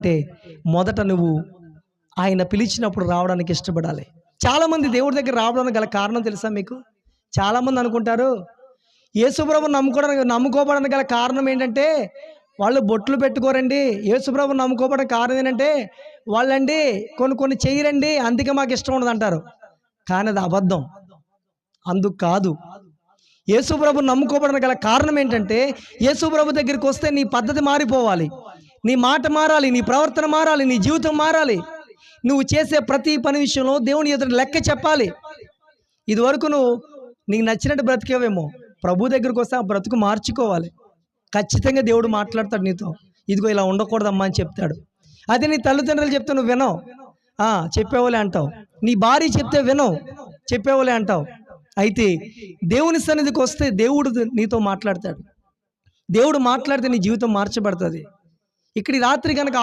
అంటే మొదట నువ్వు ఆయన పిలిచినప్పుడు రావడానికి ఇష్టపడాలి. చాలామంది దేవుడి దగ్గర రావడానికి గల కారణం తెలుసా మీకు? చాలామంది అనుకుంటారు యేసుప్రభుని నమ్ముకోవడానికి గల కారణం ఏంటంటే వాళ్ళు బొట్లు పెట్టుకోరండి. యేసుప్రభుని నమ్ముకోవడానికి కారణం ఏంటంటే వాళ్ళండి కొన్ని చెయ్యరండి, అందుకే మాకు ఇష్టం ఉండదు అంటారు. కానీ అది అబద్ధం. అందుకు కాదు. యేసుప్రభుని నమ్ముకోవడానికి గల కారణం ఏంటంటే యేసుప్రభు దగ్గరికి వస్తే నీ పద్ధతి మారిపోవాలి, నీ మాట మారాలి, నీ ప్రవర్తన మారాలి, నీ జీవితం మారాలి. నువ్వు చేసే ప్రతి పని విషయంలో దేవుని ఎదురు లెక్క చెప్పాలి. ఇదివరకు నువ్వు నీకు నచ్చినట్టు బ్రతికేవేమో, ప్రభు దగ్గరికి వస్తే ఆ బ్రతుకు మార్చుకోవాలి. ఖచ్చితంగా దేవుడు మాట్లాడతాడు నీతో. ఇదిగో ఇలా ఉండకూడదమ్మా అని చెప్తాడు. అదే నీ తల్లిదండ్రులు చెప్తే నువ్వు వినవు, చెప్పేవాళ్ళే అంటావు. నీ భార్య చెప్తే వినవు, చెప్పేవాళ్ళే అంటావు. అయితే దేవుని సన్నిధికి వస్తే దేవుడు నీతో మాట్లాడతాడు. దేవుడు మాట్లాడితే నీ జీవితం మార్చబడుతుంది. ఇక్కడ రాత్రి కనుక